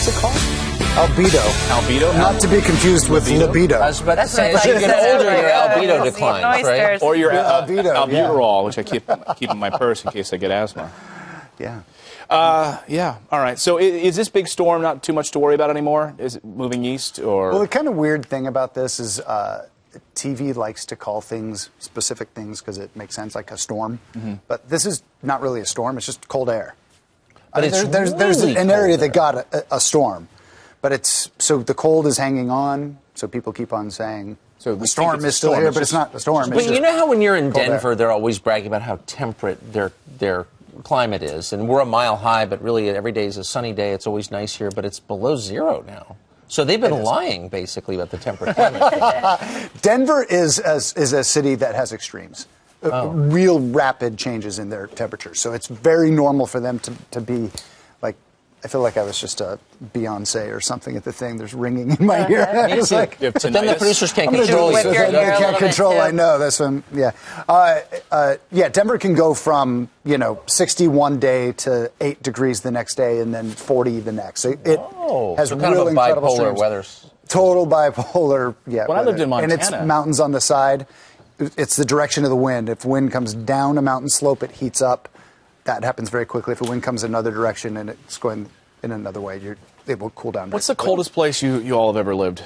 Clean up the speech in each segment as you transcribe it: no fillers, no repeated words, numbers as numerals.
What's it called? Albedo. Albedo? Not to be confused with libido. I was about to say, as you get older, your albedo declines, right? Or your albedo, albuterol, which I keep in my purse in case I get asthma. Yeah. Yeah. All right. So is this big storm not too much to worry about anymore? Is it moving east or? Well, the kind of weird thing about this is TV likes to call things specific things because it makes sense, like a storm. Mm-hmm. But this is not really a storm. It's just cold air. But there's an area that got a storm, but so the cold is hanging on. So people keep on saying. So the storm is still here, but it's not a storm. But you know how when you're in Denver, they're always bragging about how temperate their climate is, and we're a mile high, but really every day is a sunny day. It's always nice here, but it's below zero now. So they've been lying basically about the temperate climate. Denver is a city that has extremes. Real rapid changes in their temperature. So it's very normal for them to be like, I feel like I was just a Beyonce or something at the thing. There's ringing in my ear. It's like, but then the producers can't control you. They can't control. I know. That's what yeah. Denver can go from 60 one day to 8 degrees the next day, and then 40 the next. It has kind of a bipolar weather. Total bipolar. Yeah. When I lived in Montana, and it's mountains on the side. It's the direction of the wind. If wind comes down a mountain slope, it heats up. That happens very quickly. If the wind comes another direction and it's going in another way, it will cool down. What's the coldest place you all have ever lived?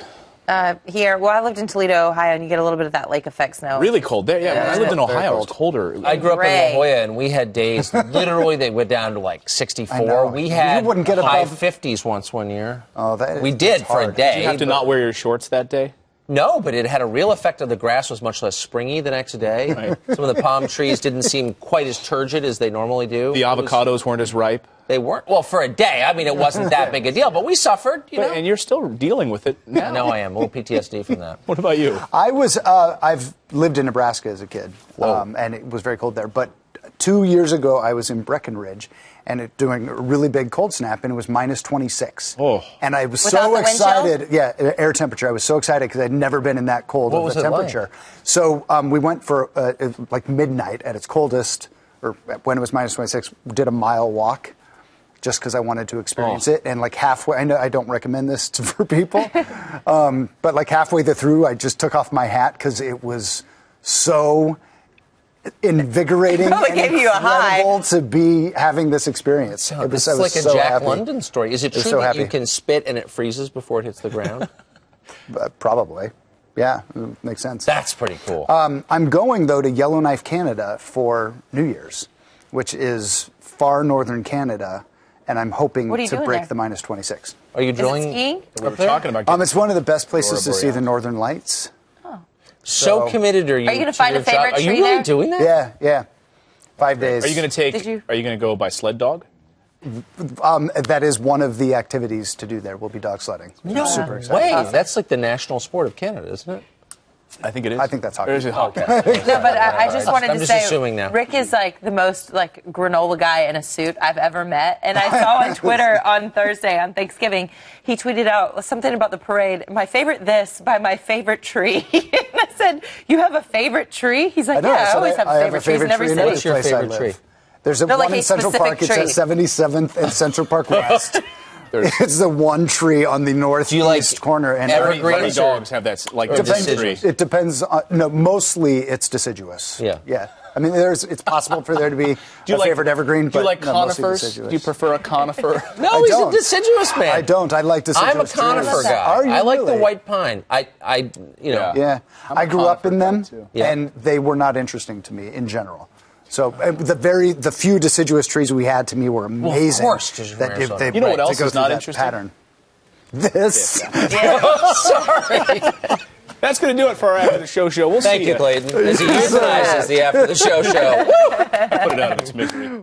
Here. Well, I lived in Toledo, Ohio, and you get a little bit of that lake effect snow. Really cold there. Yeah, when I lived in Ohio, it was colder. I grew up in La Jolla, and we had days, literally, they went down to like 64. We had high 50s one year. Oh, we did for a day. Did you have to not wear your shorts that day? No, but it had a real effect of the grass was much less springy the next day. Right. Some of the palm trees didn't seem quite as turgid as they normally do. The avocados weren't as ripe? They weren't. Well, for a day. I mean, it wasn't that big a deal, but we suffered, you know. And you're still dealing with it now. No, I am. A little PTSD from that. What about you? I've lived in Nebraska as a kid, and it was very cold there. But 2 years ago, I was in Breckenridge, and doing a really big cold snap, and it was minus 26. Oh. And I was so excited. Yeah, air temperature. I was so excited because I'd never been in that cold of a temperature. Like? So we went for like midnight at its coldest, or when it was minus 26, did a mile walk just because I wanted to experience it. And like halfway, I know I don't recommend this for people, but like halfway through, I just took off my hat because it was so invigorating and incredible to be having this experience. It's like a Jack London story. Is it true that you can spit and it freezes before it hits the ground? Probably. Yeah, makes sense. That's pretty cool. I'm going, though, to Yellowknife, Canada for New Year's, which is far northern Canada, and I'm hoping to break the minus 26. Are you drilling? Is it skiing? We were talking about it's one of the best places to see the northern lights. So committed are you? Are you going to find a favorite tree there? Are you really doing that? Yeah. 5 days. Are you going to Are you going to go by sled dog? That is one of the activities to do there. Will be dog sledding. No super excited. way. That's like the national sport of Canada, isn't it? I think it is. I think that's hockey. Or is it hockey? No, but I just wanted to say, assuming now. Rick is like the most like granola guy in a suit I've ever met. And I saw on Twitter on Thursday, on Thanksgiving, he tweeted out something about the parade. My favorite this by my favorite tree. And I said, you have a favorite tree? He's like, I always have favorite trees in every city. What's your favorite tree? There's one in Central Park. It's at 77th and Central Park West. It's the one tree on the northeast corner. And evergreen dogs have that like deciduous. It depends. No, mostly it's deciduous. Yeah. I mean, it's possible for there to be a favorite evergreen. Do you like conifers? Do you prefer a conifer? No, he's a deciduous man. I don't. I like deciduous. I'm a conifer guy. Are you I like really? the white pine. Yeah. I grew up in them, and they were not interesting to me in general. So the few deciduous trees we had to me were amazing. Well, of course, you know what else is not interesting? Pattern. This. Sorry. That's going to do it for our After the Show show. We'll see you. Thank you, Clayton. As he euthanizes the After the Show show. Put it out of its misery.